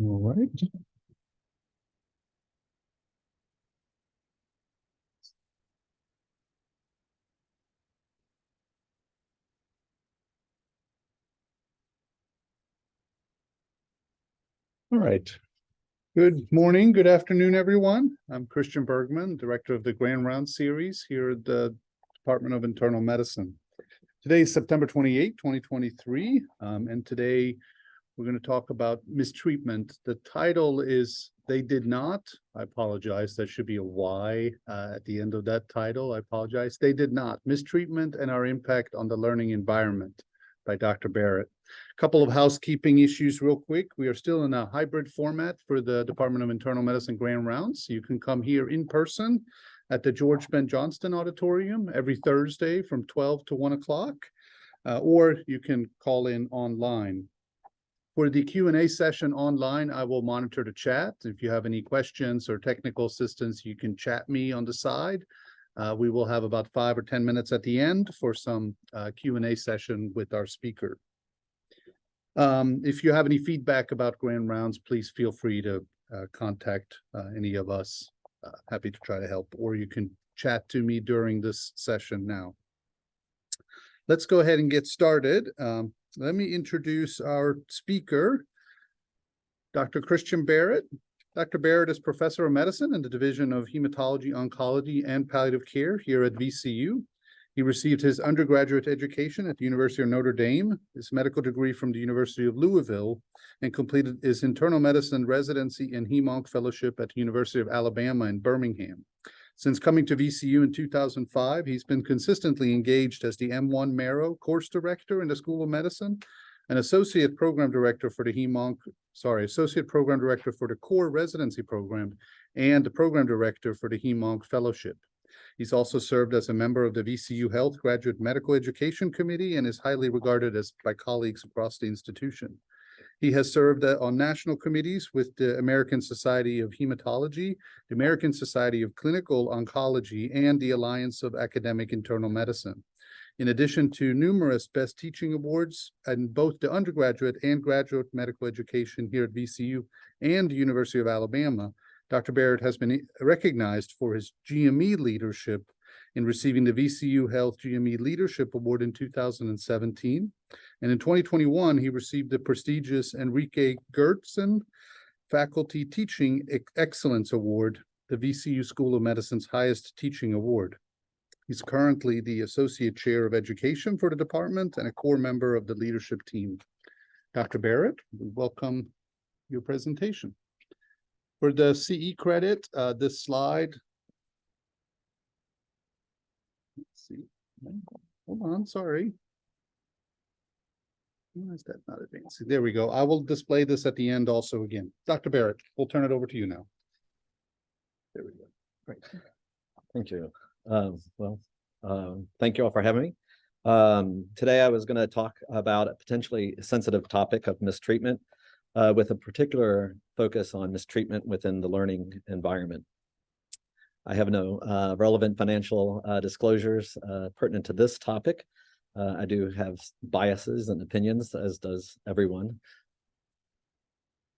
All right. All right. Good morning, good afternoon, everyone. I'm Christian Bergman, Director of the Grand Round Series here at the Department of Internal Medicine. Today is September 28, 2023, and today we're going to talk about mistreatment. The title is They Did Not. I apologize. That should be a Y at the end of that title. I apologize. They Did Not. Mistreatment and Our Impact on the Learning Environment by Dr. Barrett. A couple of housekeeping issues real quick. We are still in a hybrid format for the Department of Internal Medicine Grand Rounds. You can come here in person at the George Ben Johnston Auditorium every Thursday from 12 to 1 o'clock, or you can call in online. For the Q&A session online, I will monitor the chat. If you have any questions or technical assistance, you can chat me on the side. We will have about 5 or 10 minutes at the end for some Q&A session with our speaker. If you have any feedback about Grand Rounds, please feel free to contact any of us. Happy to try to help, or you can chat to me during this session now. Let's go ahead and get started. Let me introduce our speaker, Dr. Christian Barrett. Dr. Barrett is Professor of Medicine in the Division of Hematology, Oncology, and Palliative Care here at VCU. He received his undergraduate education at the University of Notre Dame, his medical degree from the University of Louisville, and completed his internal medicine residency and hem-onc fellowship at the University of Alabama in Birmingham. Since coming to VCU in 2005, he's been consistently engaged as the M1 Marrow course director in the School of Medicine, an associate program director for the associate program director for the core residency program, and the program director for the hem-onc fellowship. He's also served as a member of the VCU Health Graduate Medical Education Committee and is highly regarded by colleagues across the institution. He has served on national committees with the American Society of Hematology, the American Society of Clinical Oncology, and the Alliance of Academic Internal Medicine. In addition to numerous Best Teaching Awards in both the undergraduate and graduate medical education here at VCU and the University of Alabama, Dr. Barrett has been recognized for his GME leadership in receiving the VCU Health GME Leadership Award in 2017. And in 2021, he received the prestigious Enrique Gertzen Faculty Teaching Excellence Award, the VCU School of Medicine's highest teaching award. He's currently the Associate Chair of Education for the department and a core member of the leadership team. Dr. Barrett, we welcome your presentation. For the CE credit, this slide. Let's see. Hold on, sorry. Why is that not advancing? There we go. I will display this at the end also again. Dr. Barrett, we'll turn it over to you now. There we go. Great. Thank you. Thank you all for having me. Today I was going to talk about a potentially sensitive topic of mistreatment, with a particular focus on mistreatment within the learning environment. I have no relevant financial disclosures pertinent to this topic. I do have biases and opinions, as does everyone.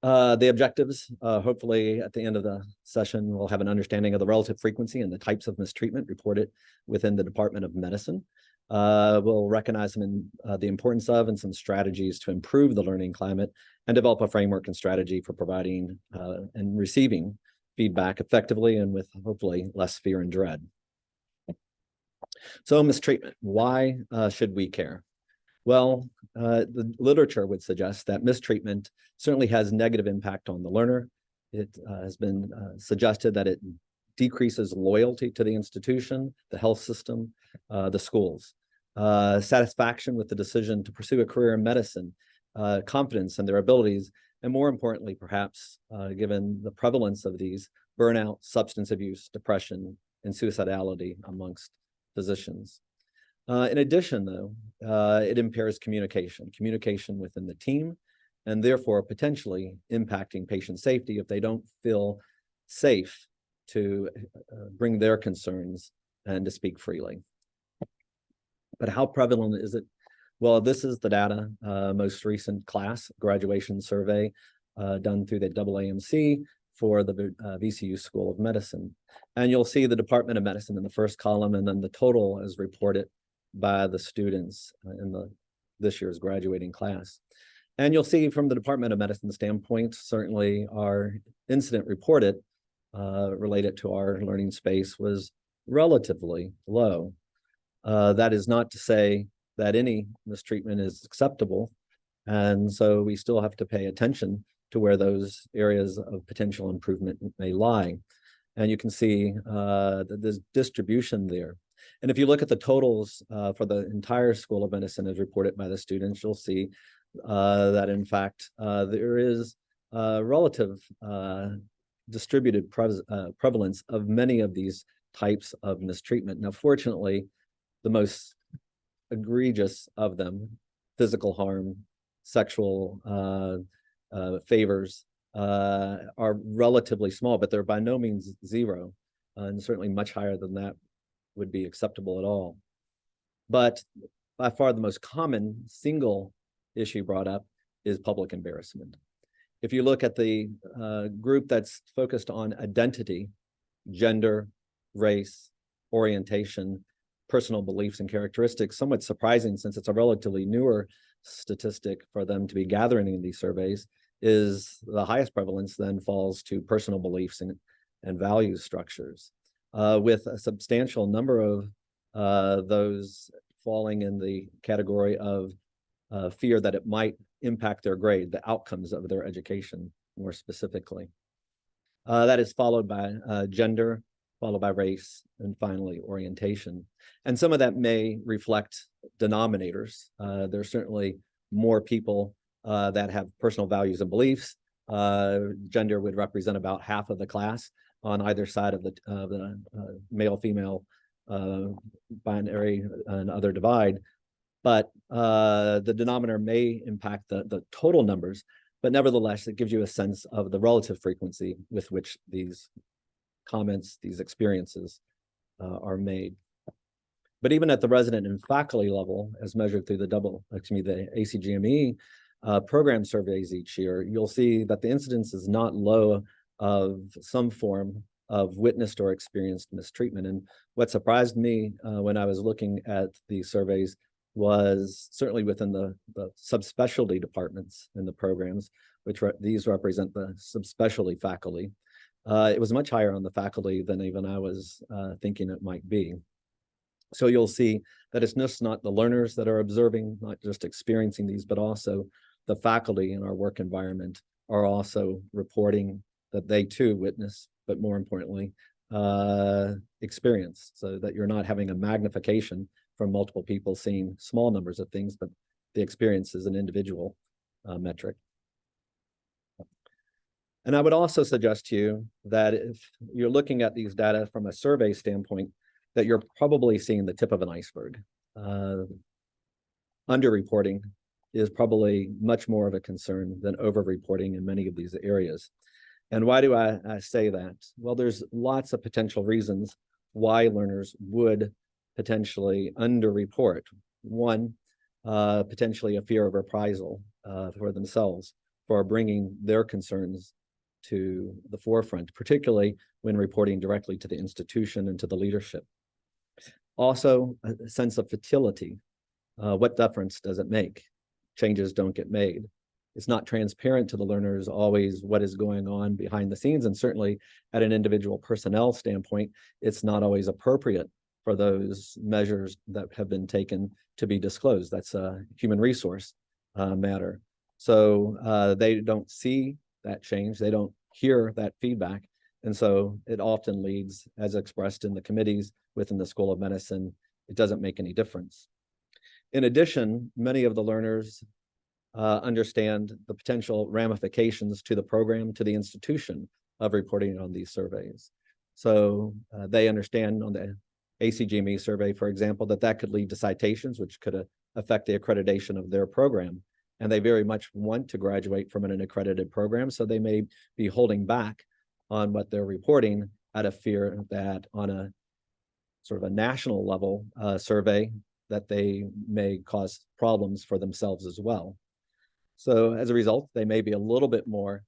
The objectives, hopefully at the end of the session, we'll have an understanding of the relative frequency and the types of mistreatment reported within the Department of Medicine. We'll recognize them in the importance of and some strategies to improve the learning climate and develop a framework and strategy for providing and receiving feedback effectively and with hopefully less fear and dread. So mistreatment, why should we care? Well, the literature would suggest that mistreatment certainly has negative impact on the learner. It has been suggested that it decreases loyalty to the institution, the health system, the schools, satisfaction with the decision to pursue a career in medicine, confidence in their abilities, and more importantly, perhaps, given the prevalence of these, burnout, substance abuse, depression, and suicidality amongst physicians. In addition, though, it impairs communication within the team, and therefore potentially impacting patient safety if they don't feel safe to bring their concerns and to speak freely. But how prevalent is it? Well, this is the data, most recent class graduation survey done through the AAMC for the VCU School of Medicine. And you'll see the Department of Medicine in the first column, and then the total as reported by the students in this year's graduating class. And you'll see from the Department of Medicine standpoint, certainly our incident reported related to our learning space was relatively low. That is not to say that any mistreatment is acceptable. And so we still have to pay attention to where those areas of potential improvement may lie. And you can see that there's distribution there. And if you look at the totals for the entire School of Medicine as reported by the students, you'll see that in fact, there is relative distributed prevalence of many of these types of mistreatment. Now, fortunately, the most egregious of them, physical harm, sexual favors, are relatively small, but they're by no means zero, and certainly much higher than that would be acceptable at all. But by far the most common single issue brought up is public embarrassment. If you look at the group that's focused on identity, gender, race, orientation, personal beliefs and characteristics, somewhat surprising since it's a relatively newer statistic for them to be gathering in these surveys, is the highest prevalence then falls to personal beliefs and value structures, with a substantial number of those falling in the category of fear that it might impact their grade, the outcomes of their education more specifically. That is followed by gender, followed by race, and finally orientation. And some of that may reflect denominators. There's certainly more people that have personal values and beliefs. Gender would represent about half of the class on either side of the male-female binary and other divide. But the denominator may impact the total numbers, but nevertheless, it gives you a sense of the relative frequency with which these comments, these experiences are made. But even at the resident and faculty level, as measured through the the ACGME program surveys each year, you'll see that the incidence is not low of some form of witnessed or experienced mistreatment. And what surprised me when I was looking at these surveys was certainly within the subspecialty departments in the programs, which these represent the subspecialty faculty. It was much higher on the faculty than even I was thinking it might be. So you'll see that it's just not the learners that are observing, not just experiencing these, but also the faculty in our work environment are also reporting that they too witness, but more importantly, experience, so that you're not having a magnification from multiple people seeing small numbers of things, but the experience is an individual metric. And I would also suggest to you that if you're looking at these data from a survey standpoint, that you're probably seeing the tip of an iceberg. Underreporting is probably much more of a concern than overreporting in many of these areas. And why do I say that? Well, there's lots of potential reasons why learners would potentially underreport. One, potentially a fear of reprisal for themselves for bringing their concerns to the forefront, particularly when reporting directly to the institution and to the leadership. Also, a sense of futility. What difference does it make? Changes don't get made. It's not transparent to the learners always what is going on behind the scenes, and certainly at an individual personnel standpoint, it's not always appropriate for those measures that have been taken to be disclosed. That's a human resource matter. So they don't see that change, they don't hear that feedback, and so it often leads, as expressed in the committees within the School of Medicine, it doesn't make any difference. In addition, many of the learners understand the potential ramifications to the program, to the institution of reporting on these surveys. So they understand on the ACGME survey, for example, that could lead to citations, which could affect the accreditation of their program. And they very much want to graduate from an accredited program, so they may be holding back on what they're reporting out of fear that on a sort of a national level survey, that they may cause problems for themselves as well. So as a result, they may be a little bit more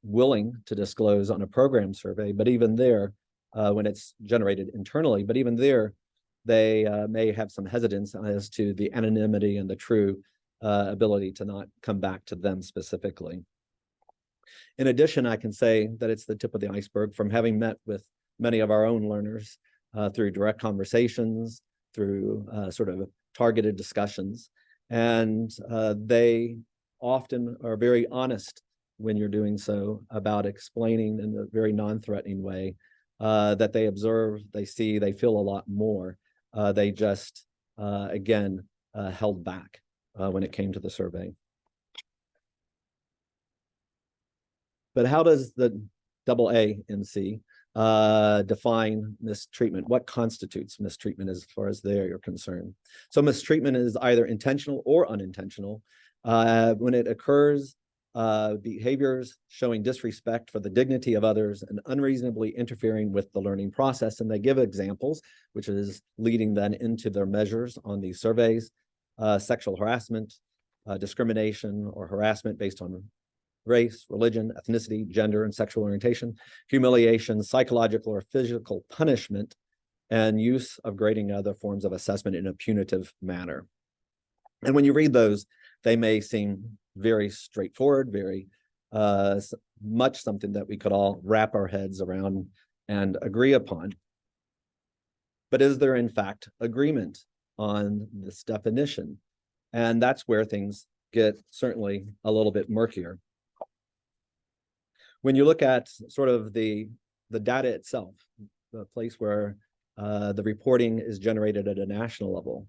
willing to disclose on a program survey, but even there, when it's generated internally, but even there, they may have some hesitance as to the anonymity and the true ability to not come back to them specifically. In addition, I can say that it's the tip of the iceberg from having met with many of our own learners through direct conversations, through sort of targeted discussions. And they often are very honest when you're doing so about explaining in a very non-threatening way that they observe, they see, they feel a lot more. They just, again, held back when it came to the survey. But how does the AAMC define mistreatment? What constitutes mistreatment as far as they are concerned? So mistreatment is either intentional or unintentional. When it occurs, behaviors showing disrespect for the dignity of others and unreasonably interfering with the learning process. And they give examples, which is leading then into their measures on these surveys: sexual harassment, discrimination or harassment based on race, religion, ethnicity, gender, and sexual orientation, humiliation, psychological or physical punishment, and use of grading and other forms of assessment in a punitive manner. And when you read those, they may seem very straightforward, very much something that we could all wrap our heads around and agree upon. But is there in fact agreement on this definition? And that's where things get certainly a little bit murkier. When you look at sort of the data itself, the place where the reporting is generated at a national level,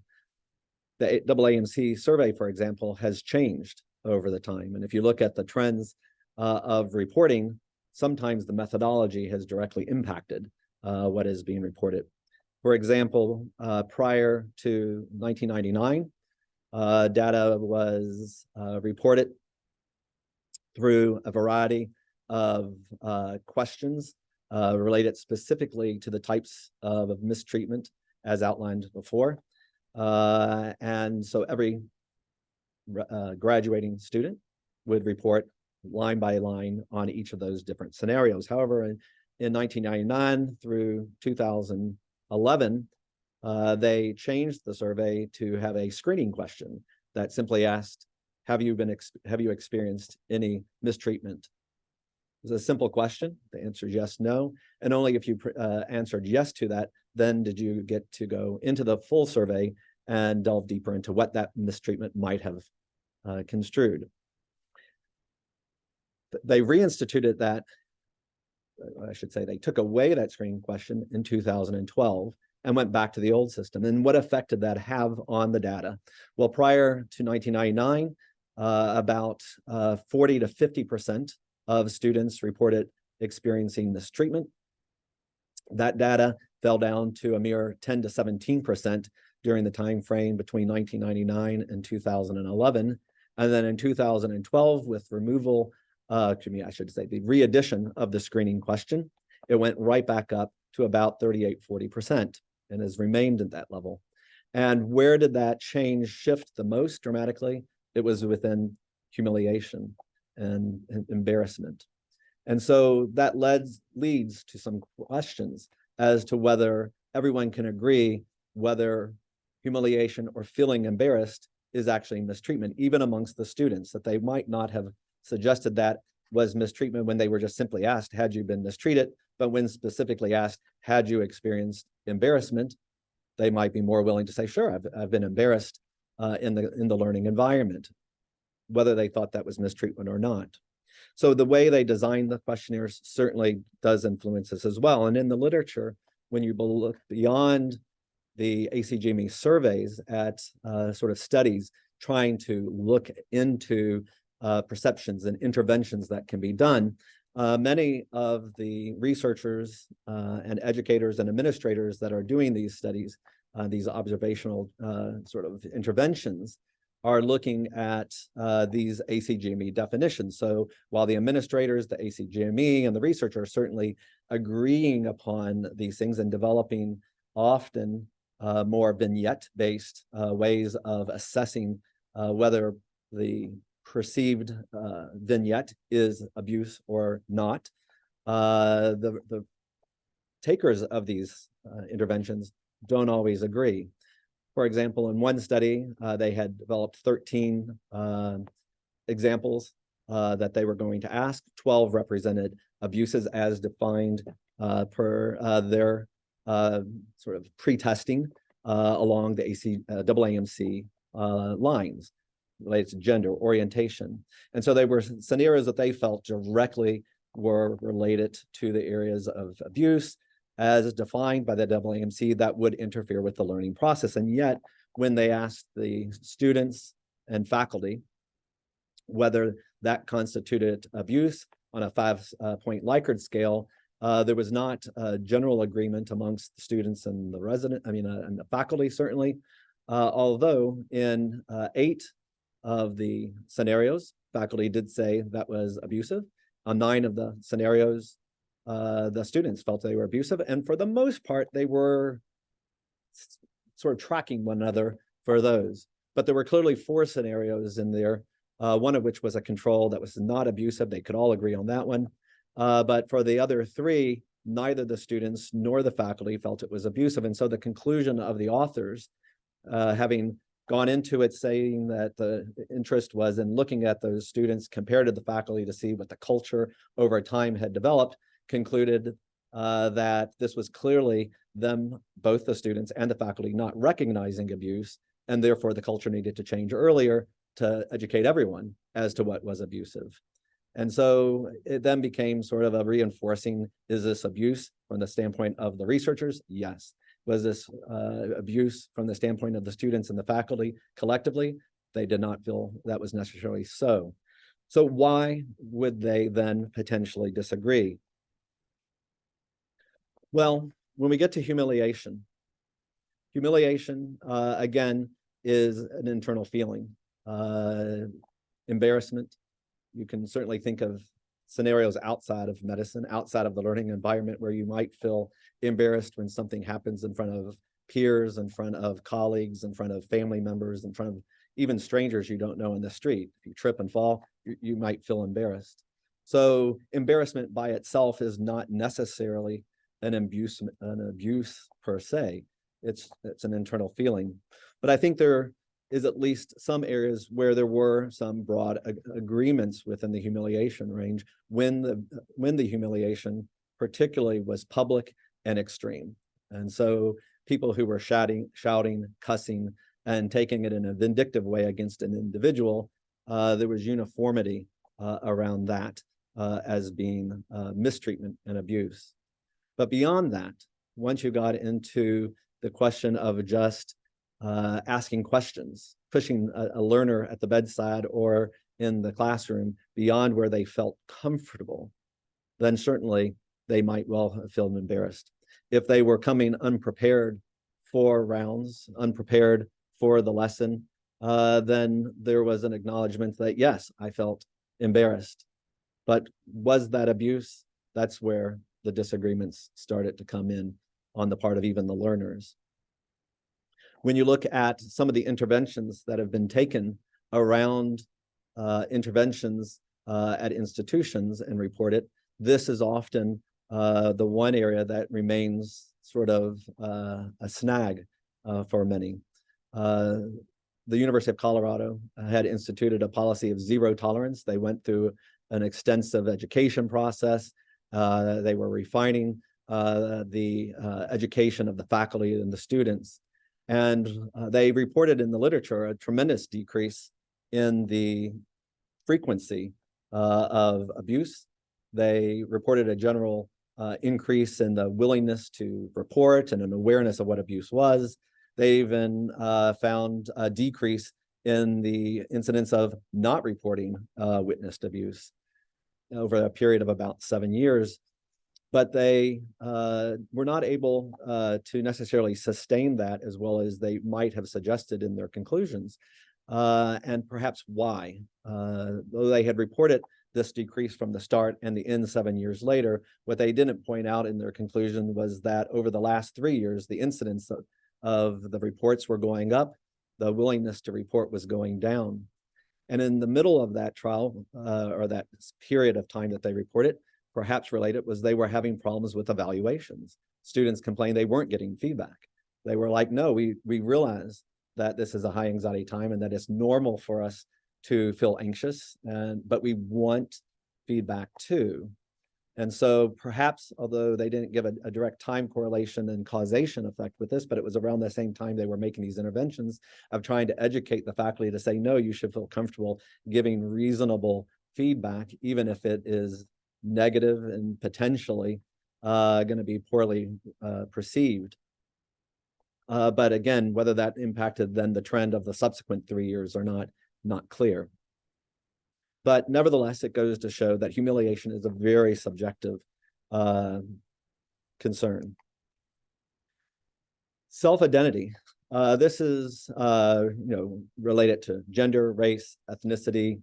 the AAMC survey, for example, has changed over the time. And if you look at the trends of reporting, sometimes the methodology has directly impacted what is being reported. For example, prior to 1999, data was reported through a variety of questions related specifically to the types of mistreatment as outlined before. And so every graduating student would report line by line on each of those different scenarios. However, in 1999 through 2011, they changed the survey to have a screening question that simply asked, have you experienced any mistreatment? It was a simple question. The answer is yes, no. And only if you answered yes to that, then did you get to go into the full survey and delve deeper into what that mistreatment might have construed. They reinstituted that, I should say, they took away that screening question in 2012 and went back to the old system. And what effect did that have on the data? Well, prior to 1999, about 40 to 50% of students reported experiencing mistreatment. That data fell down to a mere 10 to 17% during the time frame between 1999 and 2011. And then in 2012, with removal, I should say the re-addition of the screening question, it went right back up to about 38–40% and has remained at that level. And where did that change shift the most dramatically? It was within humiliation and embarrassment. And so that leads to some questions as to whether everyone can agree whether humiliation or feeling embarrassed is actually mistreatment, even amongst the students, that they might not have suggested that was mistreatment when they were just simply asked, had you been mistreated? But when specifically asked, had you experienced embarrassment, they might be more willing to say, sure, I've been embarrassed in the learning environment, whether they thought that was mistreatment or not. So the way they design the questionnaires certainly does influence this as well. And in the literature, when you look beyond the ACGME surveys at sort of studies trying to look into perceptions and interventions that can be done, many of the researchers and educators and administrators that are doing these studies, these observational sort of interventions, are looking at these ACGME definitions. So while the administrators, the ACGME, and the researchers are certainly agreeing upon these things and developing often more vignette-based ways of assessing whether the perceived vignette is abuse or not. The takers of these interventions don't always agree. For example, in one study, they had developed 13 examples that they were going to ask. 12 represented abuses as defined per their sort of pre-testing along the AAMC lines related to gender orientation. And so they were scenarios that they felt directly were related to the areas of abuse as defined by the AAMC that would interfere with the learning process. And yet, when they asked the students and faculty whether that constituted abuse on a 5-point Likert scale, there was not a general agreement amongst the students and and the faculty, certainly. Although in 8 of the scenarios, faculty did say that was abusive. On 9 of the scenarios, the students felt they were abusive. And for the most part, they were sort of tracking one another for those. But there were clearly 4 scenarios in there, one of which was a control that was not abusive. They could all agree on that one. But for the other 3, neither the students nor the faculty felt it was abusive. And so the conclusion of the authors, having gone into it saying that the interest was in looking at those students compared to the faculty to see what the culture over time had developed, concluded that this was clearly them, both the students and the faculty, not recognizing abuse, and therefore the culture needed to change earlier to educate everyone as to what was abusive. And so it then became sort of a reinforcing, is this abuse from the standpoint of the researchers? Yes. Was this abuse from the standpoint of the students and the faculty collectively? They did not feel that was necessarily so. So why would they then potentially disagree? Well, when we get to humiliation, again, is an internal feeling. Embarrassment. You can certainly think of scenarios outside of medicine, outside of the learning environment, where you might feel embarrassed when something happens in front of peers, in front of colleagues, in front of family members, in front of even strangers you don't know in the street. If you trip and fall, you might feel embarrassed. So embarrassment by itself is not necessarily an abuse per se. It's an internal feeling. But I think there is at least some areas where there were some broad agreements within the humiliation range when the humiliation particularly was public and extreme. And so people who were shouting, cussing, and taking it in a vindictive way against an individual, there was uniformity around that as being mistreatment and abuse. But beyond that, once you got into the question of just asking questions, pushing a learner at the bedside or in the classroom beyond where they felt comfortable, then certainly they might well feel embarrassed. If they were coming unprepared for rounds, unprepared for the lesson, then there was an acknowledgement that, yes, I felt embarrassed. But was that abuse? That's where the disagreements started to come in on the part of even the learners. When you look at some of the interventions that have been taken around interventions at institutions and reported, this is often the one area that remains sort of a snag for many. The University of Colorado had instituted a policy of zero tolerance. They went through an extensive education process. They were refining the education of the faculty and the students. And they reported in the literature a tremendous decrease in the frequency of abuse. They reported a general increase in the willingness to report and an awareness of what abuse was. They even found a decrease in the incidence of not reporting witnessed abuse over a period of about 7 years. But they were not able to necessarily sustain that as well as they might have suggested in their conclusions. And perhaps why? Though they had reported this decrease from the start and the end 7 years later, what they didn't point out in their conclusion was that over the last 3 years, the incidence of the reports were going up, the willingness to report was going down. And in the middle of that trial, or that period of time that they reported, perhaps related, was they were having problems with evaluations. Students complained they weren't getting feedback. They were like, no, we realize that this is a high anxiety time and that it's normal for us to feel anxious, but we want feedback too. And so perhaps, although they didn't give a direct time correlation and causation effect with this, but it was around the same time they were making these interventions of trying to educate the faculty to say, no, you should feel comfortable giving reasonable feedback, even if it is negative and potentially going to be poorly perceived. But again, whether that impacted then the trend of the subsequent 3 years or not clear. But nevertheless, it goes to show that humiliation is a very subjective concern. Self-identity. This is related to gender, race, ethnicity,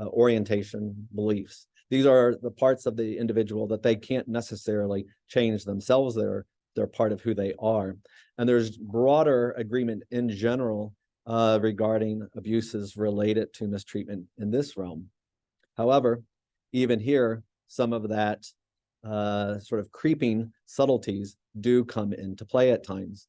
orientation, beliefs. These are the parts of the individual that they can't necessarily change themselves. They're part of who they are. And there's broader agreement in general regarding abuses related to mistreatment in this realm. However, even here, some of that sort of creeping subtleties do come into play at times.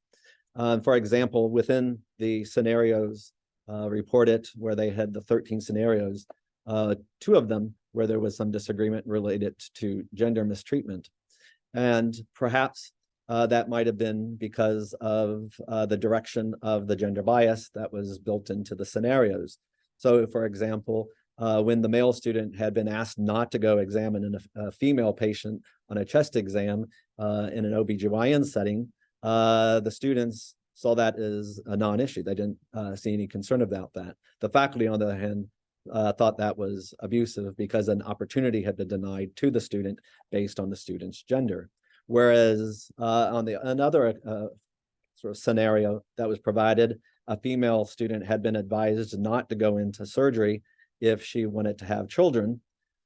For example, within the scenarios reported where they had the 13 scenarios, 2 of them where there was some disagreement related to gender mistreatment. And perhaps that might have been because of the direction of the gender bias that was built into the scenarios. So, for example, when the male student had been asked not to go examine a female patient on a chest exam in an OBGYN setting, the students saw that as a non-issue. They didn't see any concern about that. The faculty, on the other hand, thought that was abusive because an opportunity had been denied to the student based on the student's gender. Whereas on another sort of scenario that was provided, a female student had been advised not to go into surgery if she wanted to have children.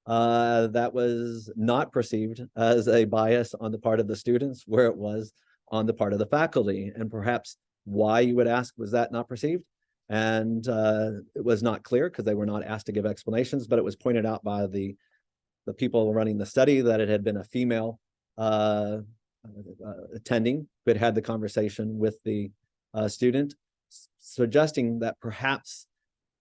That was not perceived as a bias on the part of the students, where it was on the part of the faculty. And perhaps why, you would ask, was that not perceived? And it was not clear because they were not asked to give explanations, but it was pointed out by the people running the study that it had been a female attending who had the conversation with the student, suggesting that perhaps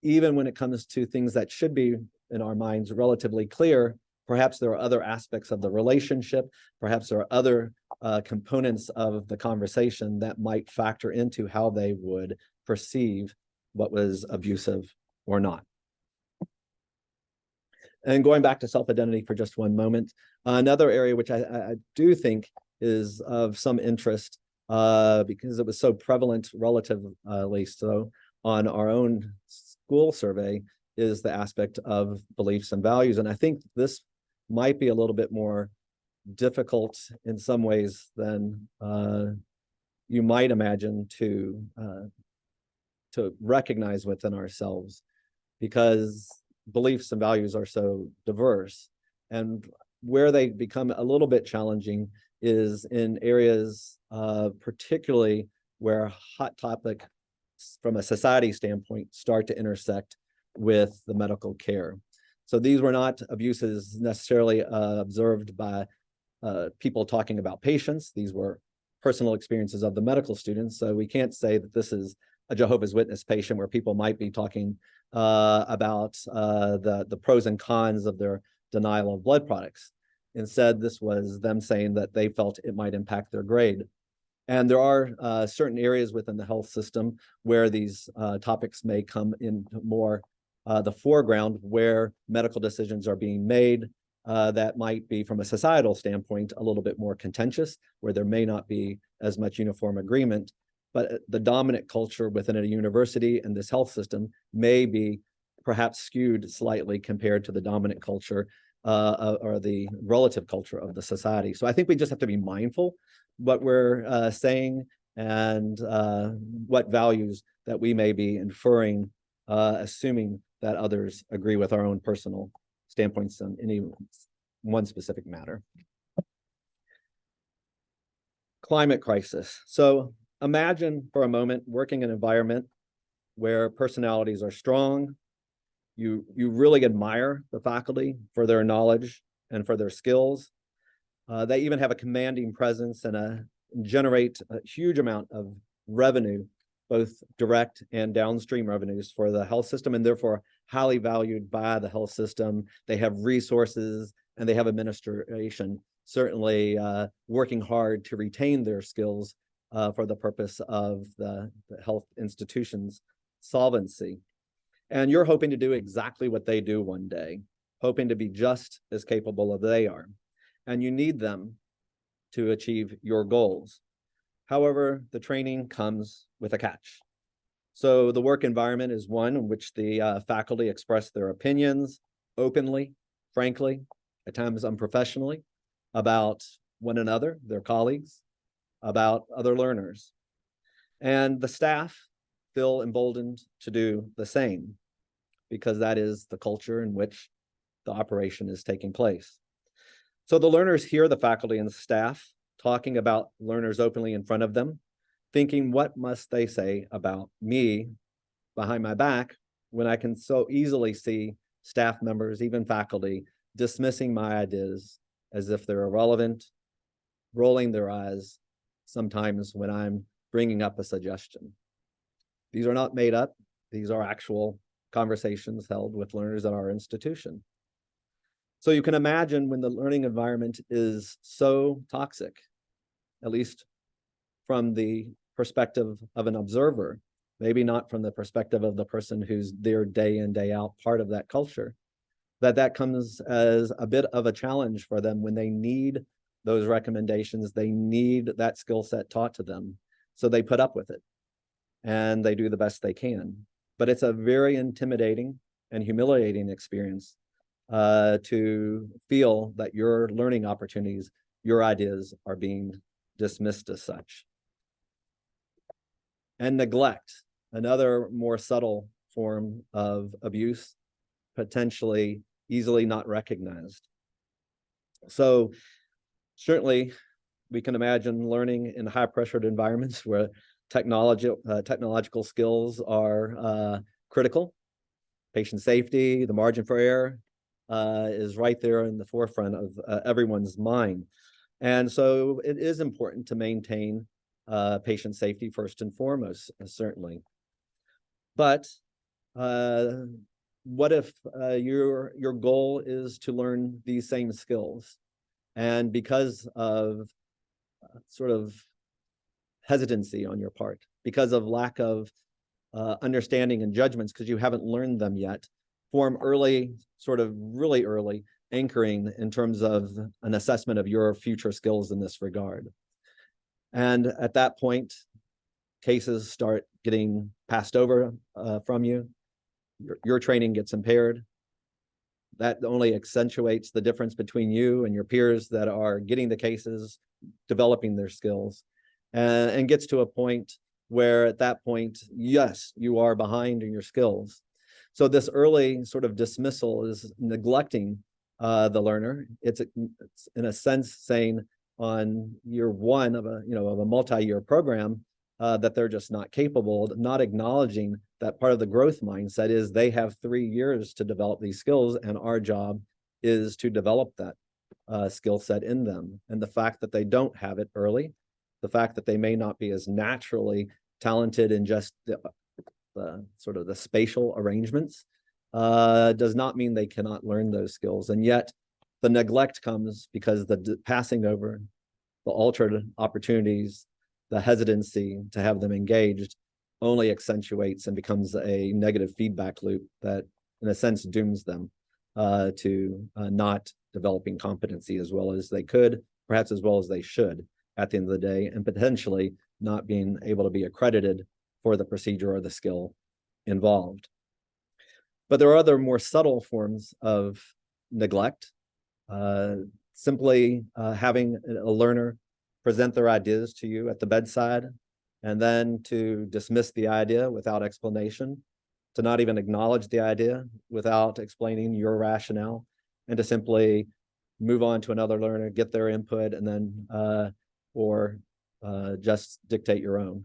even when it comes to things that should be in our minds relatively clear, perhaps there are other aspects of the relationship, perhaps there are other components of the conversation that might factor into how they would perceive what was abusive or not. And going back to self-identity for just one moment, another area which I do think is of some interest because it was so prevalent relatively so on our own school survey is the aspect of beliefs and values. And I think this might be a little bit more difficult in some ways than you might imagine to recognize within ourselves, because beliefs and values are so diverse. And where they become a little bit challenging is in areas particularly where hot topic from a society standpoint start to intersect with the medical care. So these were not abuses necessarily observed by people talking about patients. These were personal experiences of the medical students. So we can't say that this is a Jehovah's Witness patient where people might be talking about the pros and cons of their denial of blood products. Instead, this was them saying that they felt it might impact their grade. And there are certain areas within the health system where these topics may come in more the foreground, where medical decisions are being made that might be, from a societal standpoint, a little bit more contentious, where there may not be as much uniform agreement. But the dominant culture within a university and this health system may be perhaps skewed slightly compared to the dominant culture or the relative culture of the society. So I think we just have to be mindful what we're saying and what values that we may be inferring, assuming that others agree with our own personal standpoints on any one specific matter. Climate crisis. So imagine for a moment working in an environment where personalities are strong, You really admire the faculty for their knowledge and for their skills. They even have a commanding presence and generate a huge amount of revenue, both direct and downstream revenues for the health system, and therefore highly valued by the health system. They have resources and they have administration, certainly working hard to retain their skills for the purpose of the health institution's solvency. And you're hoping to do exactly what they do one day, hoping to be just as capable as they are. And you need them to achieve your goals. However, the training comes with a catch. So the work environment is one in which the faculty express their opinions openly, frankly, at times unprofessionally, about one another, their colleagues, about other learners. And the staff feel emboldened to do the same, because that is the culture in which the operation is taking place. So the learners hear the faculty and the staff talking about learners openly in front of them, thinking, what must they say about me behind my back, when I can so easily see staff members, even faculty, dismissing my ideas as if they're irrelevant, rolling their eyes sometimes when I'm bringing up a suggestion. These are not made up. These are actual conversations held with learners at our institution. So you can imagine when the learning environment is so toxic, at least from the perspective of an observer, maybe not from the perspective of the person who's there day in, day out, part of that culture, that comes as a bit of a challenge for them when they need those recommendations, they need that skill set taught to them. So they put up with it and they do the best they can. But it's a very intimidating and humiliating experience to feel that your learning opportunities, your ideas are being dismissed as such. And neglect, another more subtle form of abuse, potentially easily not recognized. So certainly we can imagine learning in high pressured environments where technological skills are critical. Patient safety, the margin for error is right there in the forefront of everyone's mind. And so it is important to maintain patient safety first and foremost, certainly. But what if your goal is to learn these same skills, and because of sort of hesitancy on your part, because of lack of understanding and judgments, because you haven't learned them yet, form early, sort of really early anchoring in terms of an assessment of your future skills in this regard. And at that point, cases start getting passed over from you. Your training gets impaired. That only accentuates the difference between you and your peers that are getting the cases, developing their skills, and gets to a point where at that point, yes, you are behind in your skills. So this early sort of dismissal is neglecting the learner. It's in a sense saying on year one of a multi-year program that they're just not capable, not acknowledging that part of the growth mindset is they have 3 years to develop these skills, and our job is to develop that skill set in them. And the fact that they don't have it early, the fact that they may not be as naturally talented in just the sort of the spatial arrangements does not mean they cannot learn those skills. And yet the neglect comes because the passing over, the altered opportunities, the hesitancy to have them engaged only accentuates and becomes a negative feedback loop that in a sense dooms them to not developing competency as well as they could, perhaps as well as they should at the end of the day, and potentially not being able to be accredited for the procedure or the skill involved. But there are other more subtle forms of neglect. Simply having a learner present their ideas to you at the bedside and then to dismiss the idea without explanation, to not even acknowledge the idea without explaining your rationale, and to simply move on to another learner, get their input, and then or just dictate your own.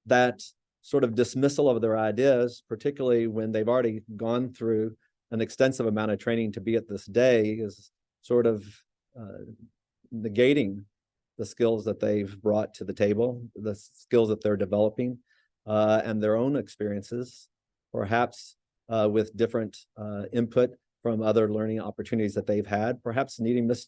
That sort of dismissal of their ideas, particularly when they've already gone through an extensive amount of training to be at this day, is sort of negating the skills that they've brought to the table, the skills that they're developing, and their own experiences, perhaps with different input from other learning opportunities that they've had, perhaps needing this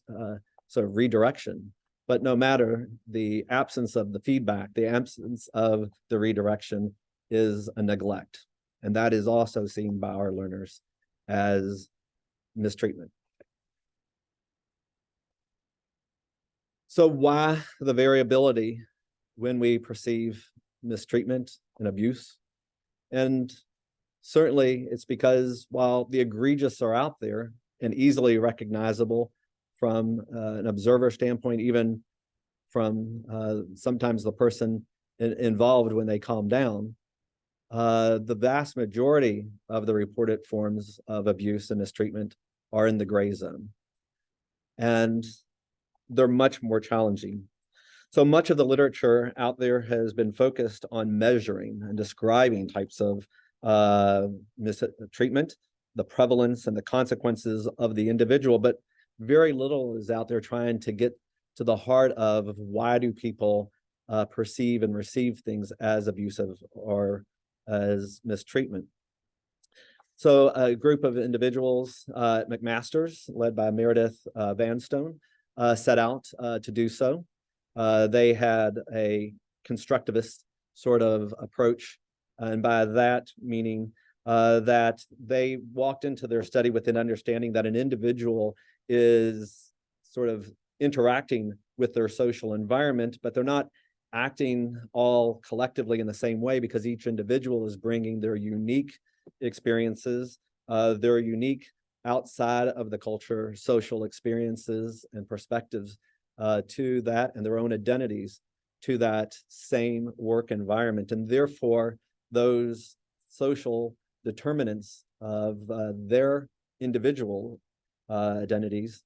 sort of redirection. But no matter, the absence of the feedback, the absence of the redirection is a neglect. And that is also seen by our learners as mistreatment. So why the variability when we perceive mistreatment and abuse? And certainly it's because while the egregious are out there and easily recognizable from an observer standpoint, even from sometimes the person involved when they calm down, the vast majority of the reported forms of abuse and mistreatment are in the gray zone. And they're much more challenging. So much of the literature out there has been focused on measuring and describing types of mistreatment, the prevalence and the consequences of the individual, but very little is out there trying to get to the heart of why do people perceive and receive things as abusive or as mistreatment. So a group of individuals at McMaster's, led by Meredith Vanstone, set out to do so. They had a constructivist sort of approach, and by that meaning that they walked into their study with an understanding that an individual is sort of interacting with their social environment, but they're not acting all collectively in the same way, because each individual is bringing their unique experiences, their unique outside of the culture, social experiences and perspectives to that, and their own identities to that same work environment. And therefore, those social determinants of their individual identities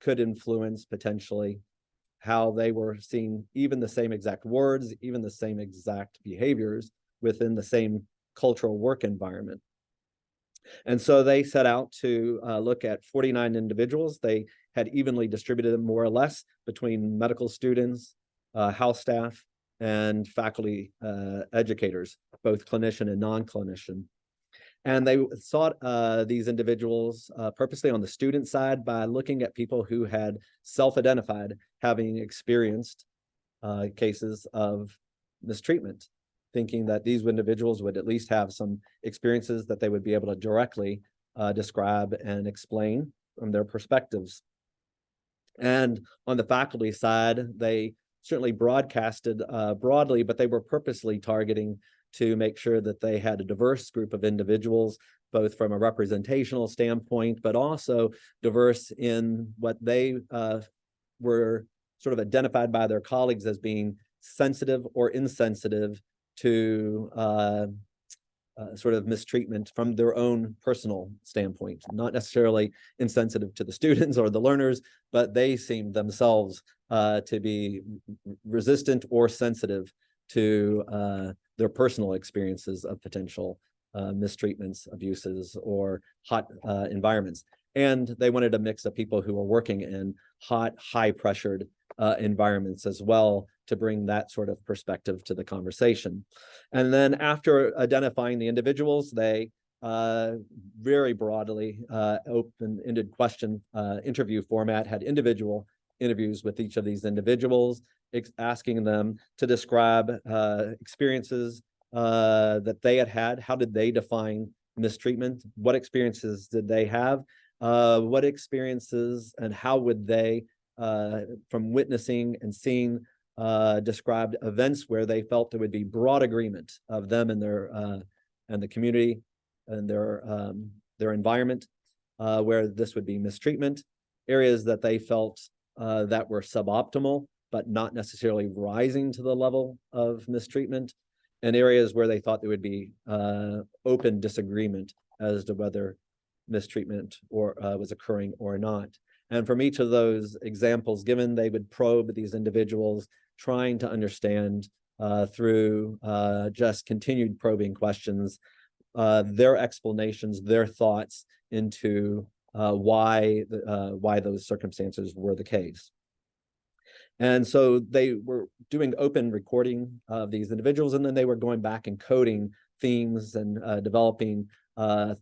could influence potentially how they were seeing even the same exact words, even the same exact behaviors within the same cultural work environment. And so they set out to look at 49 individuals. They had evenly distributed them more or less between medical students, house staff, and faculty educators, both clinician and non-clinician. And they sought these individuals purposely on the student side by looking at people who had self-identified having experienced cases of mistreatment, thinking that these individuals would at least have some experiences that they would be able to directly describe and explain from their perspectives. And on the faculty side, they certainly broadcasted broadly, but they were purposely targeting to make sure that they had a diverse group of individuals, both from a representational standpoint, but also diverse in what they were sort of identified by their colleagues as being sensitive or insensitive to sort of mistreatment from their own personal standpoint, not necessarily insensitive to the students or the learners, but they seemed themselves to be resistant or sensitive to their personal experiences of potential mistreatments, abuses, or hot environments. And they wanted a mix of people who were working in hot, high-pressured environments as well, to bring that sort of perspective to the conversation. And then after identifying the individuals, they very broadly open-ended question interview format, had individual interviews with each of these individuals, asking them to describe experiences that they had. How did they define mistreatment? What experiences did they have? What experiences and how would they, from witnessing and seeing, described events where they felt there would be broad agreement of them and their and the community and their environment, where this would be mistreatment, areas that they felt that were suboptimal, but not necessarily rising to the level of mistreatment, and areas where they thought there would be open disagreement as to whether mistreatment or was occurring or not. And from each of those examples given, they would probe these individuals, trying to understand through just continued probing questions, their explanations, their thoughts into why those circumstances were the case. And so they were doing open recording of these individuals, and then they were going back and coding themes and developing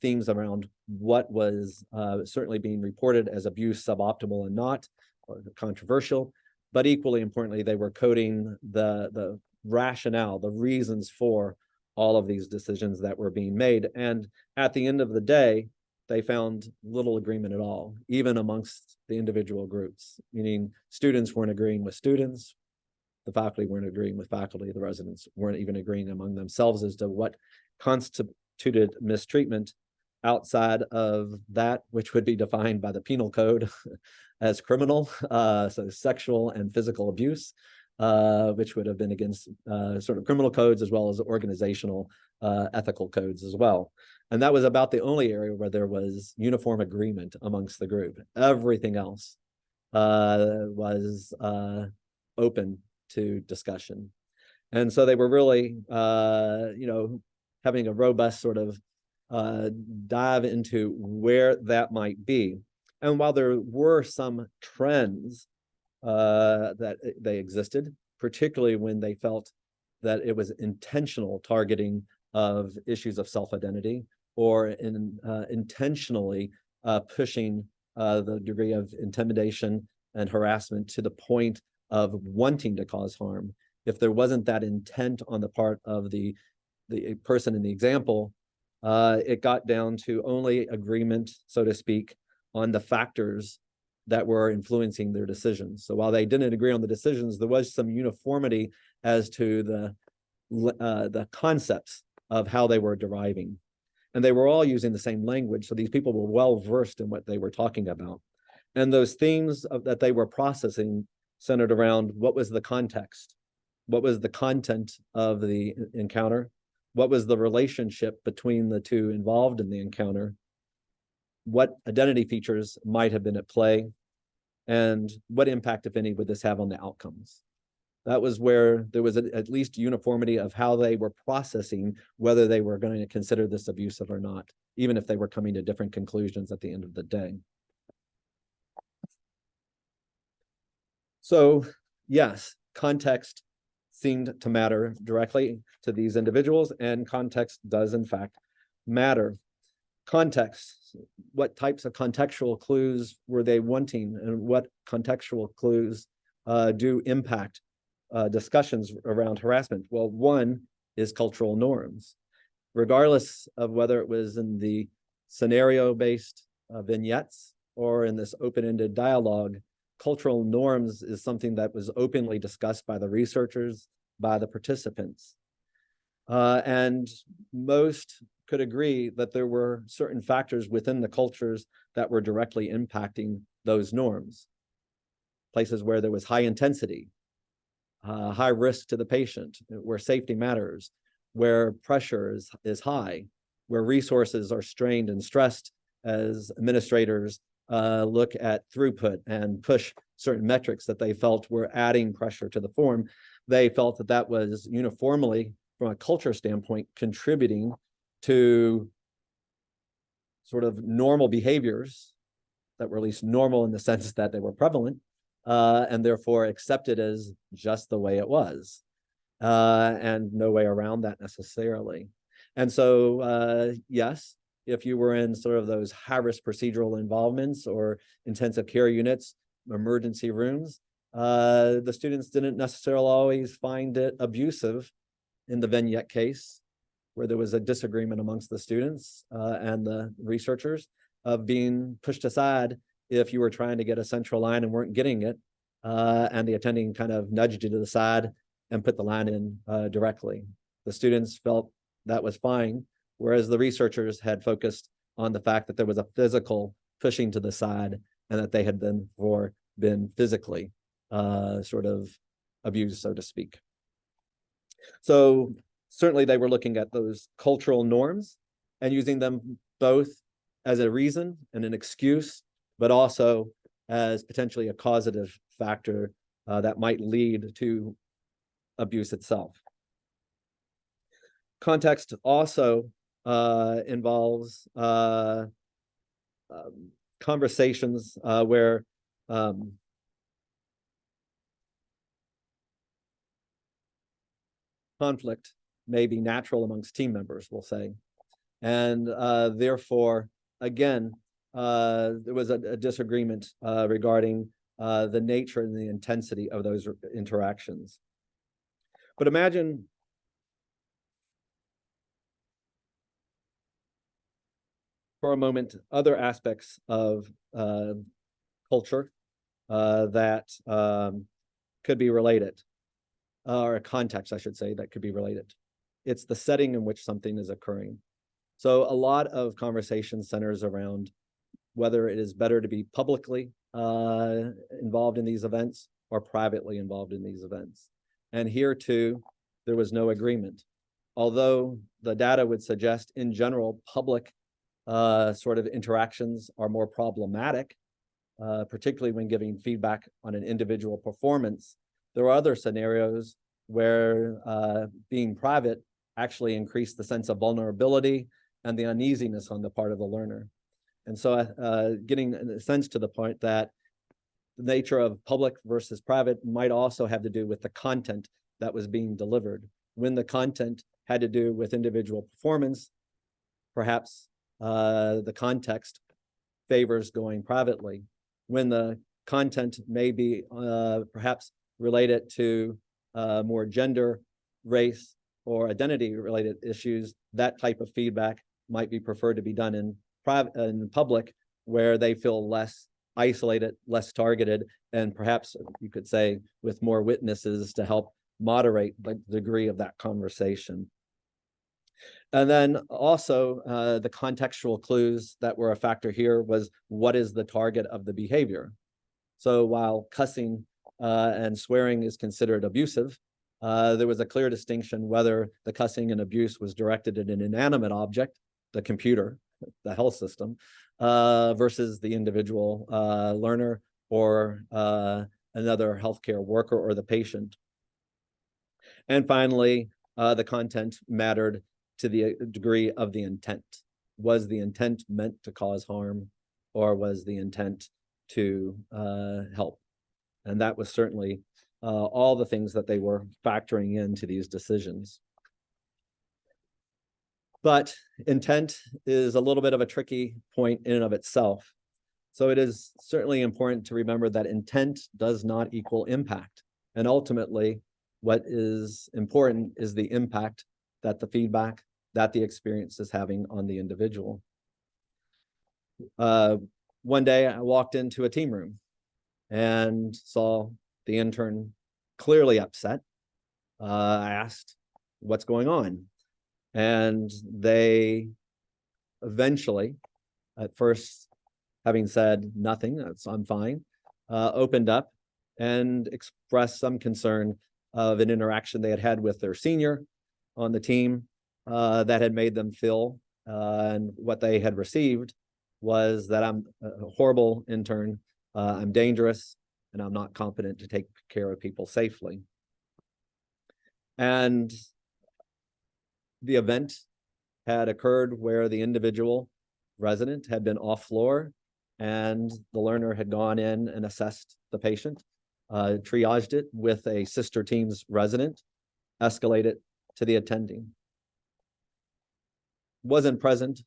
themes around what was certainly being reported as abuse, suboptimal, and not, or controversial. But equally importantly, they were coding the rationale, the reasons for all of these decisions that were being made. And at the end of the day, they found little agreement at all, even amongst the individual groups, meaning students weren't agreeing with students, the faculty weren't agreeing with faculty, the residents weren't even agreeing among themselves as to what constituted mistreatment outside of that which would be defined by the penal code as criminal, so sexual and physical abuse, which would have been against sort of criminal codes as well as organizational ethical codes as well. And that was about the only area where there was uniform agreement amongst the group. Everything else was open to discussion. And so they were really, having a robust sort of dive into where that might be. And while there were some trends that they existed, particularly when they felt that it was intentional targeting of issues of self-identity, or intentionally pushing the degree of intimidation and harassment to the point of wanting to cause harm. If there wasn't that intent on the part of the person in the example, it got down to only agreement, so to speak, on the factors that were influencing their decisions. So while they didn't agree on the decisions, there was some uniformity as to the concepts of how they were deriving. And they were all using the same language, so these people were well versed in what they were talking about. And those themes that they were processing centered around what was the context, what was the content of the encounter, what was the relationship between the two involved in the encounter, what identity features might have been at play, and what impact, if any, would this have on the outcomes. That was where there was at least uniformity of how they were processing whether they were going to consider this abusive or not, even if they were coming to different conclusions at the end of the day. So yes, context seemed to matter directly to these individuals, and context does in fact matter. Context, what types of contextual clues were they wanting, and what contextual clues do impact discussions around harassment? Well, one is cultural norms. Regardless of whether it was in the scenario-based vignettes or in this open-ended dialogue, cultural norms is something that was openly discussed by the researchers, by the participants. And most could agree that there were certain factors within the cultures that were directly impacting those norms. Places where there was high intensity, high risk to the patient, where safety matters, where pressure is high, where resources are strained and stressed as administrators look at throughput and push certain metrics that they felt were adding pressure to the form. They felt that that was uniformly, from a culture standpoint, contributing to sort of normal behaviors that were at least normal in the sense that they were prevalent, and therefore accepted as just the way it was, and no way around that necessarily. And so, yes, if you were in sort of those high-risk procedural involvements or intensive care units, emergency rooms, the students didn't necessarily always find it abusive in the vignette case, where there was a disagreement amongst the students and the researchers of being pushed aside if you were trying to get a central line and weren't getting it, and the attending kind of nudged you to the side and put the line in directly. The students felt that was fine, whereas the researchers had focused on the fact that there was a physical pushing to the side and that they had been physically sort of abused, so to speak. So certainly they were looking at those cultural norms and using them both as a reason and an excuse, but also as potentially a causative factor that might lead to abuse itself. Context also involves conversations where conflict may be natural amongst team members, we'll say. And therefore, again, there was a disagreement regarding the nature and the intensity of those interactions. But imagine for a moment other aspects of culture that could be related, or a context, I should say, that could be related. It's the setting in which something is occurring. So a lot of conversation centers around whether it is better to be publicly involved in these events or privately involved in these events. And here too, there was no agreement. Although the data would suggest in general, public sort of interactions are more problematic, particularly when giving feedback on an individual performance. There are other scenarios where being private actually increased the sense of vulnerability and the uneasiness on the part of the learner. And so getting in a sense to the point that the nature of public versus private might also have to do with the content that was being delivered. When the content had to do with individual performance, perhaps the context favors going privately. When the content may be perhaps related to more gender, race, or identity related issues, that type of feedback might be preferred to be done in public, where they feel less isolated, less targeted, and perhaps you could say with more witnesses to help moderate the degree of that conversation. And then also the contextual clues that were a factor here was, what is the target of the behavior? So while cussing and swearing is considered abusive, there was a clear distinction whether the cussing and abuse was directed at an inanimate object, the computer, the health system, versus the individual learner or another healthcare worker or the patient. And finally, the content mattered to the degree of the intent. Was the intent meant to cause harm, or was the intent to help? And that was certainly all the things that they were factoring into these decisions. But intent is a little bit of a tricky point in and of itself. So it is certainly important to remember that intent does not equal impact. And ultimately, what is important is the impact that the feedback, that the experience is having on the individual. One day I walked into a team room and saw the intern clearly upset. I asked, what's going on? And they eventually, at first having said nothing, I'm fine, opened up and expressed some concern of an interaction they had had with their senior on the team that had made them feel, and what they had received was that I'm a horrible intern, I'm dangerous, and I'm not competent to take care of people safely. And the event had occurred where the individual resident had been off floor, and the learner had gone in and assessed the patient, triaged it with a sister team's resident, escalated to the attending. Wasn't present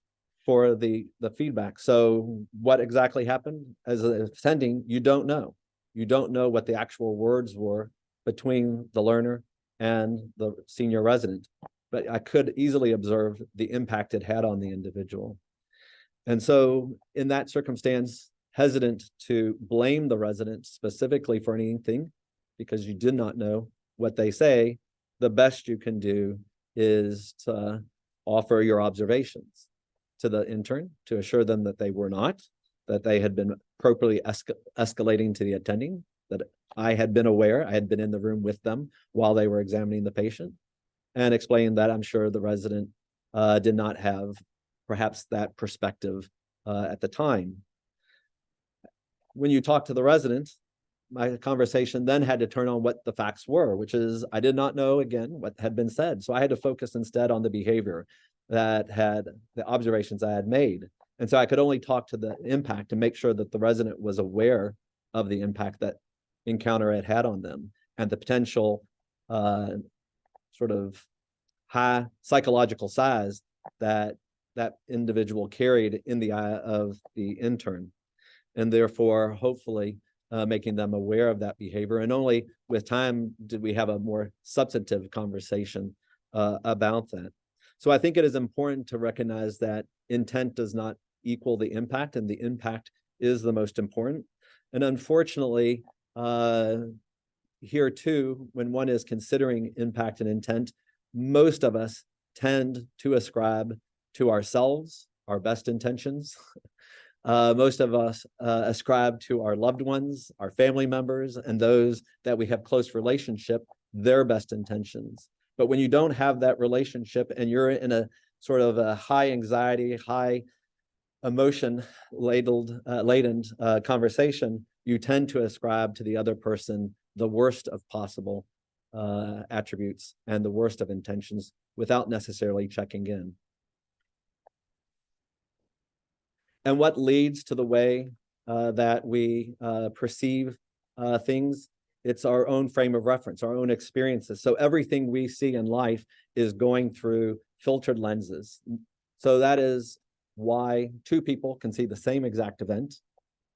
for the feedback. So what exactly happened? As an attending, you don't know. You don't know what the actual words were between the learner and the senior resident. But I could easily observe the impact it had on the individual. And so in that circumstance, hesitant to blame the resident specifically for anything, because you did not know what they say, the best you can do is to offer your observations to the intern to assure them that they were not, that they had been appropriately escalating to the attending, that I had been aware, I had been in the room with them while they were examining the patient, and explain that I'm sure the resident did not have perhaps that perspective at the time. When you talk to the resident, my conversation then had to turn on what the facts were, which is I did not know, again, what had been said. So I had to focus instead on the behavior that had the observations I had made. And so I could only talk to the impact and make sure that the resident was aware of the impact that encounter had had on them and the potential sort of high psychological size that that individual carried in the eye of the intern. And therefore, hopefully, making them aware of that behavior. And only with time did we have a more substantive conversation about that. So I think it is important to recognize that intent does not equal the impact, and the impact is the most important. And unfortunately, here too, when one is considering impact and intent, most of us tend to ascribe to ourselves our best intentions. Most of us ascribe to our loved ones, our family members, and those that we have close relationship, their best intentions. But when you don't have that relationship and you're in a sort of a high anxiety, high emotion laden conversation, you tend to ascribe to the other person the worst of possible attributes and the worst of intentions without necessarily checking in. And what leads to the way that we perceive things? It's our own frame of reference, our own experiences. So everything we see in life is going through filtered lenses. So that is why two people can see the same exact event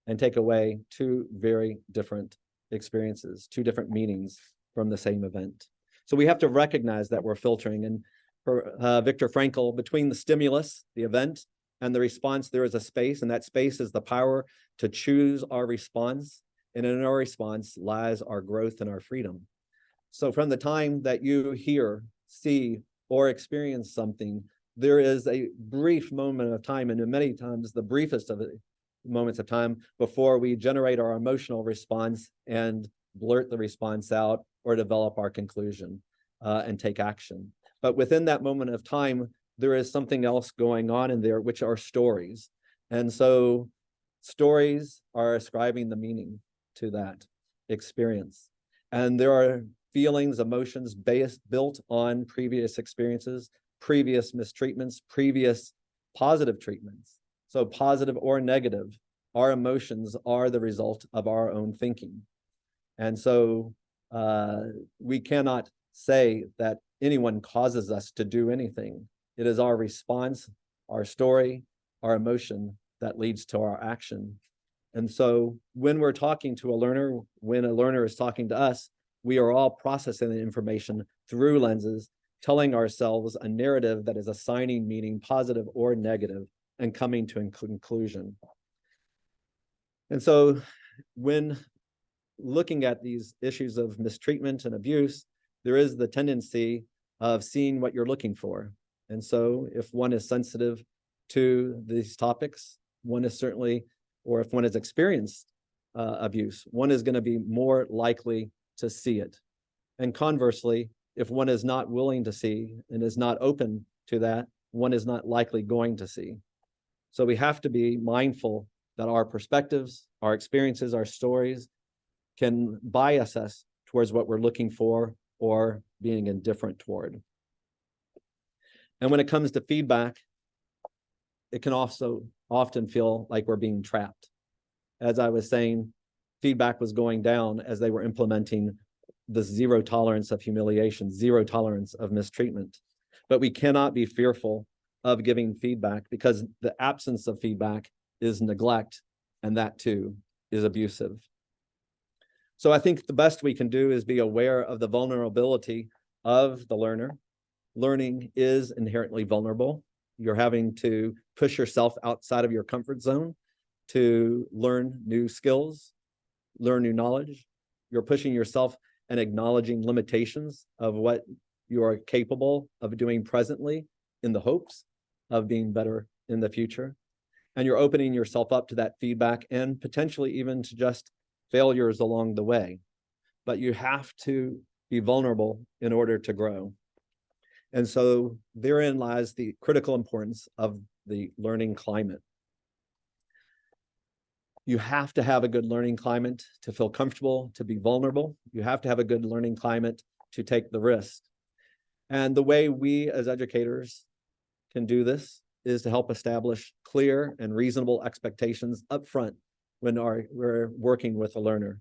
and take away two very different experiences, two different meanings from the same event. So we have to recognize that we're filtering. And for Viktor Frankl, between the stimulus, the event, and the response, there is a space, and that space is the power to choose our response. And in our response lies our growth and our freedom. So from the time that you hear, see, or experience something, there is a brief moment of time, and many times the briefest of moments of time before we generate our emotional response and blurt the response out or develop our conclusion and take action. But within that moment of time, there is something else going on in there, which are stories. And so stories are ascribing the meaning to that experience. And there are feelings, emotions built on previous experiences, previous mistreatments, previous positive treatments. So positive or negative, our emotions are the result of our own thinking. And so we cannot say that anyone causes us to do anything. It is our response, our story, our emotion that leads to our action. And so when we're talking to a learner, when a learner is talking to us, we are all processing the information through lenses, telling ourselves a narrative that is assigning meaning, positive or negative, and coming to a conclusion. And so when looking at these issues of mistreatment and abuse, there is the tendency of seeing what you're looking for. And so if one is sensitive to these topics, one is certainly, or if one has experienced abuse, one is going to be more likely to see it. And conversely, if one is not willing to see and is not open to that, one is not likely going to see. So we have to be mindful that our perspectives, our experiences, our stories can bias us towards what we're looking for or being indifferent toward. And when it comes to feedback, it can also often feel like we're being trapped. As I was saying, feedback was going down as they were implementing the zero tolerance of humiliation, zero tolerance of mistreatment. But we cannot be fearful of giving feedback because the absence of feedback is neglect, and that too is abusive. So I think the best we can do is be aware of the vulnerability of the learner. Learning is inherently vulnerable. You're having to push yourself outside of your comfort zone to learn new skills, learn new knowledge. You're pushing yourself and acknowledging limitations of what you are capable of doing presently in the hopes of being better in the future. And you're opening yourself up to that feedback and potentially even to just failures along the way. But you have to be vulnerable in order to grow. And so therein lies the critical importance of the learning climate. You have to have a good learning climate to feel comfortable, to be vulnerable. You have to have a good learning climate to take the risk. And the way we as educators can do this is to help establish clear and reasonable expectations up front when we're working with a learner,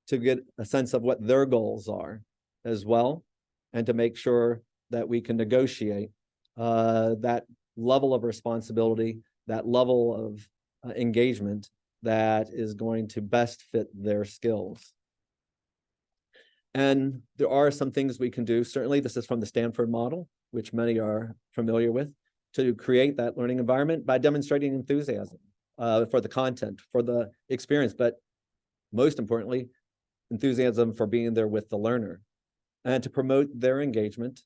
to get a sense of what their goals are as well, and to make sure that we can negotiate that level of responsibility, that level of engagement that is going to best fit their skills. And there are some things we can do. Certainly, this is from the Stanford model, which many are familiar with, to create that learning environment by demonstrating enthusiasm for the content, for the experience, but most importantly, enthusiasm for being there with the learner, and to promote their engagement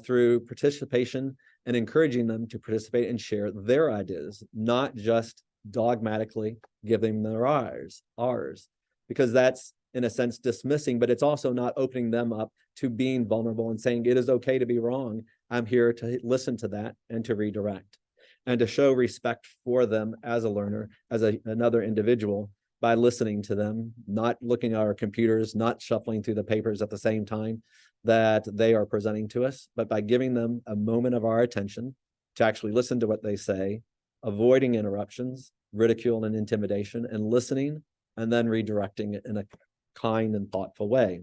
through participation and encouraging them to participate and share their ideas, not just dogmatically giving their ours, because that's in a sense dismissing, but it's also not opening them up to being vulnerable and saying, it is okay to be wrong. I'm here to listen to that and to redirect, and to show respect for them as a learner, as another individual, by listening to them, not looking at our computers, not shuffling through the papers at the same time that they are presenting to us, but by giving them a moment of our attention to actually listen to what they say, avoiding interruptions, ridicule and intimidation, and listening, and then redirecting it in a kind and thoughtful way.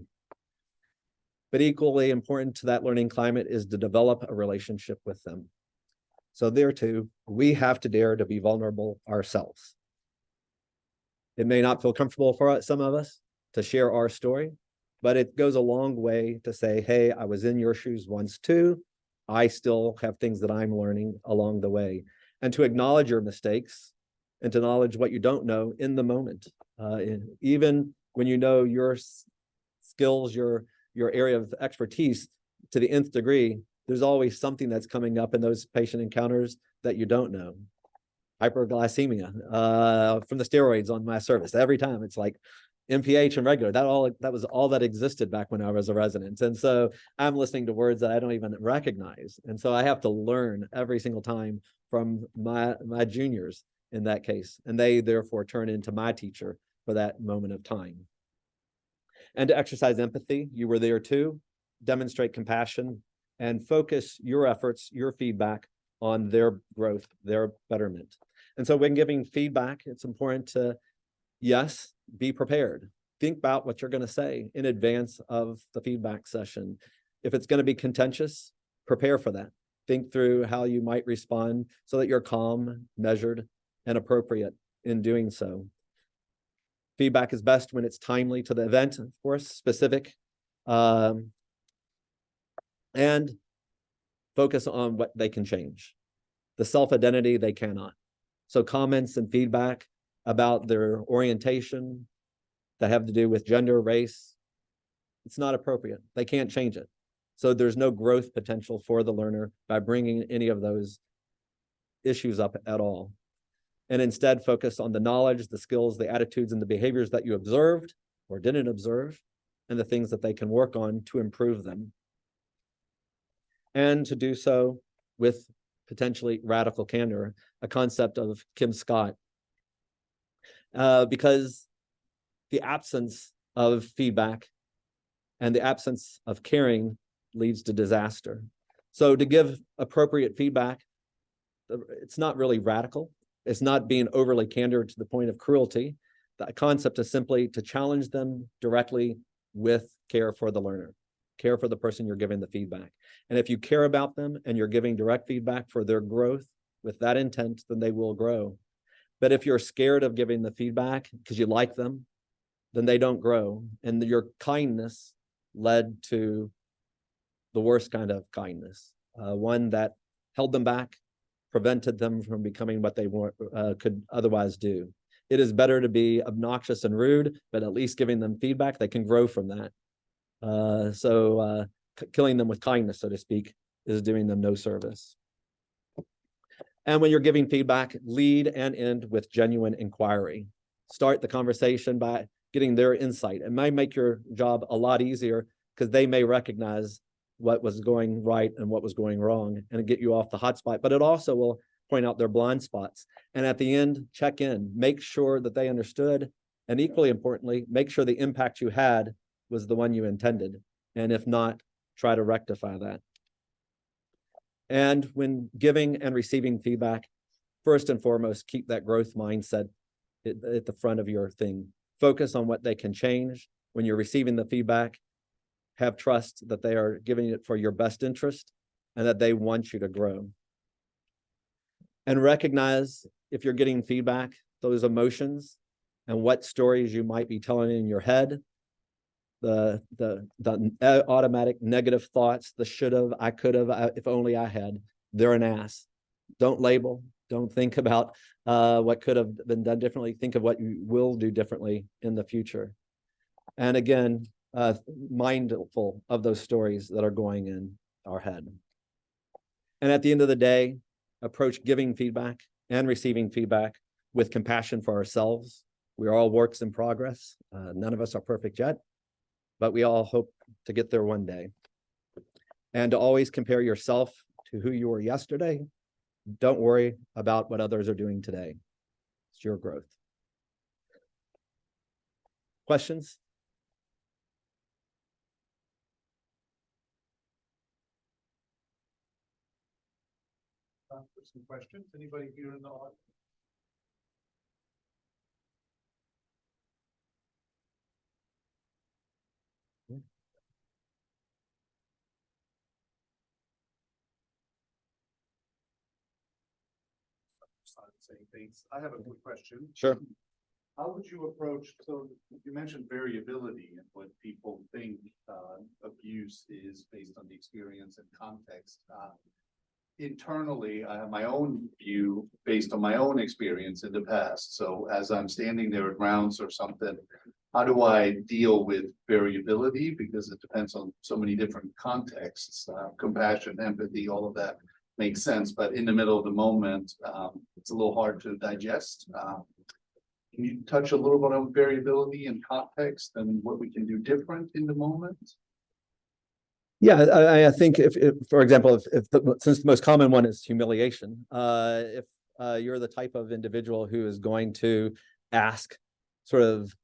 But equally important to that learning climate is to develop a relationship with them. So there too, we have to dare to be vulnerable ourselves. It may not feel comfortable for some of us to share our story, but it goes a long way to say, hey, I was in your shoes once too. I still have things that I'm learning along the way. And to acknowledge your mistakes and to acknowledge what you don't know in the moment. Even when you know your skills, your area of expertise to the nth degree, there's always something that's coming up in those patient encounters that you don't know. Hyperglycemia from the steroids on my service. Every time it's like MPH and regular. That was all that existed back when I was a resident. And so I'm listening to words that I don't even recognize. And so I have to learn every single time from my juniors in that case. And they therefore turn into my teacher for that moment of time. And to exercise empathy, you were there too. Demonstrate compassion and focus your efforts, your feedback on their growth, their betterment. And so when giving feedback, it's important to, yes, be prepared. Think about what you're going to say in advance of the feedback session. If it's going to be contentious, prepare for that. Think through how you might respond so that you're calm, measured, and appropriate in doing so. Feedback is best when it's timely to the event, of course, specific, and focus on what they can change. The self-identity they cannot. So comments and feedback about their orientation that have to do with gender, race, it's not appropriate. They can't change it. So there's no growth potential for the learner by bringing any of those issues up at all. And instead focus on the knowledge, the skills, the attitudes, and the behaviors that you observed or didn't observe, and the things that they can work on to improve them. And to do so with potentially radical candor, a concept of Kim Scott. Because the absence of feedback and the absence of caring leads to disaster. So to give appropriate feedback, it's not really radical. It's not being overly candid to the point of cruelty. The concept is simply to challenge them directly with care for the learner, care for the person you're giving the feedback. And if you care about them and you're giving direct feedback for their growth with that intent, then they will grow. But if you're scared of giving the feedback because you like them, then they don't grow. And your kindness led to the worst kind of kindness, one that held them back, prevented them from becoming what they could otherwise do. It is better to be obnoxious and rude, but at least giving them feedback, they can grow from that. Killing them with kindness, so to speak, is doing them no service. And when you're giving feedback, lead and end with genuine inquiry. Start the conversation by getting their insight. It might make your job a lot easier because they may recognize what was going right and what was going wrong and get you off the hot spot. But it also will point out their blind spots. And at the end, check in, make sure that they understood. And equally importantly, make sure the impact you had was the one you intended. And if not, try to rectify that. And when giving and receiving feedback, first and foremost, keep that growth mindset at the front of your thing. Focus on what they can change. When you're receiving the feedback, have trust that they are giving it for your best interest and that they want you to grow. And recognize if you're getting feedback, those emotions and what stories you might be telling in your head, the automatic negative thoughts, the should have, I could have, if only I had, they're an ass. Don't label, don't think about what could have been done differently. Think of what you will do differently in the future. And again, mindful of those stories that are going in our head. And at the end of the day, approach giving feedback and receiving feedback with compassion for ourselves. We're all works in progress. None of us are perfect yet, but we all hope to get there one day. And to always compare yourself to who you were yesterday. Don't worry about what others are doing today. It's your growth. Questions? For some questions, anybody here in the audience? Saying things. I have a quick question. Sure. How would you approach, so you mentioned variability and what people think abuse is based on the experience and context. Internally, I have my own view based on my own experience in the past. So as I'm standing there at rounds or something, how do I deal with variability? Because it depends on so many different contexts, compassion, empathy, all of that makes sense. But in the middle of the moment, it's a little hard to digest. Can you touch a little bit on variability and context and what we can do different in the moment? Yeah, I think if for example, since the most common one is humiliation, if you're the type of individual who is going to ask sort of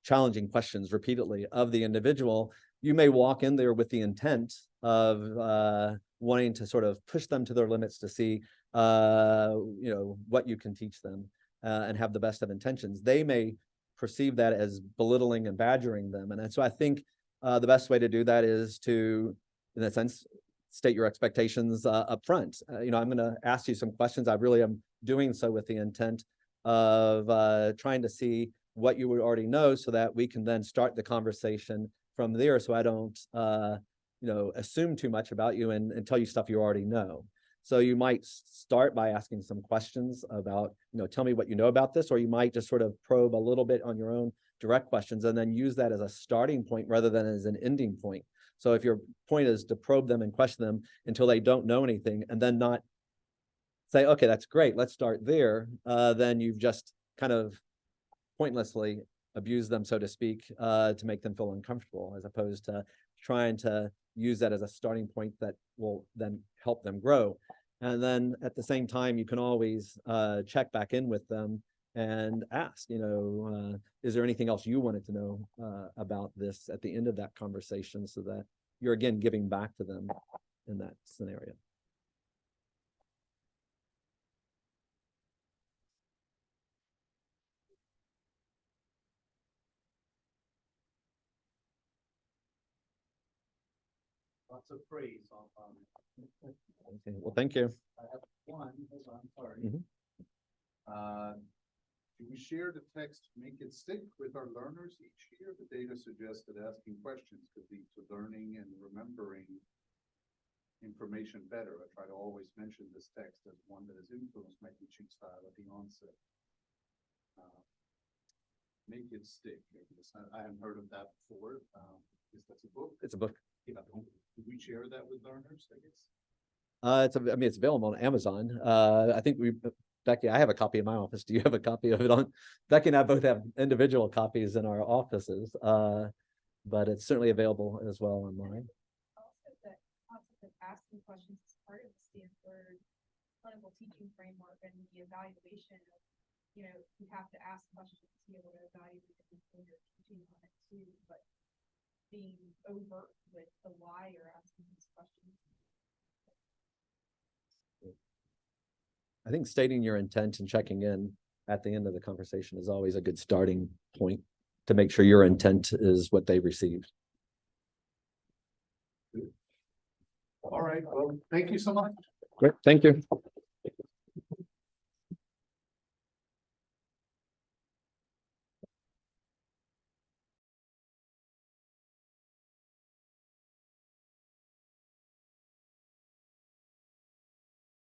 challenging questions repeatedly of the individual, you may walk in there with the intent of wanting to sort of push them to their limits to see, what you can teach them and have the best of intentions. They may perceive that as belittling and badgering them. And so I think the best way to do that is to, in a sense, state your expectations up front. I'm going to ask you some questions. I really am doing so with the intent of trying to see what you would already know so that we can then start the conversation from there. So I don't, assume too much about you and tell you stuff you already know. So you might start by asking some questions about, tell me what you know about this, or you might just sort of probe a little bit on your own direct questions and then use that as a starting point rather than as an ending point. So if your point is to probe them and question them until they don't know anything and then not say, okay, that's great, let's start there, then you've just kind of pointlessly abused them, so to speak, to make them feel uncomfortable, as opposed to trying to use that as a starting point that will then help them grow. And then at the same time, you can always check back in with them and ask, is there anything else you wanted to know about this at the end of that conversation, so that you're again giving back to them in that scenario. Lots of praise on Okay, well, thank you. I have one, hold on, sorry. Mhm. Do we share the text, make it stick with our learners each year? The data suggests that asking questions could lead to learning and remembering information better. I try to always mention this text as one that has influenced my teaching style at the onset. Make it stick. I haven't heard of that before. Is that a book? It's a book. Yeah. Do we share that with learners, I guess? It's available on Amazon. I think Becky, I have a copy in my office. Do you have a copy of it on? Becky and I both have individual copies in our offices, but it's certainly available as well online. Also, the concept of asking questions is part of the Stanford clinical teaching framework, and the evaluation of, you know, you have to ask questions to be able to evaluate it when you're teaching on it too, but being overt with the why you're asking these questions. I think stating your intent and checking in at the end of the conversation is always a good starting point to make sure your intent is what they received. All right, well, thank you so much. Great, thank you.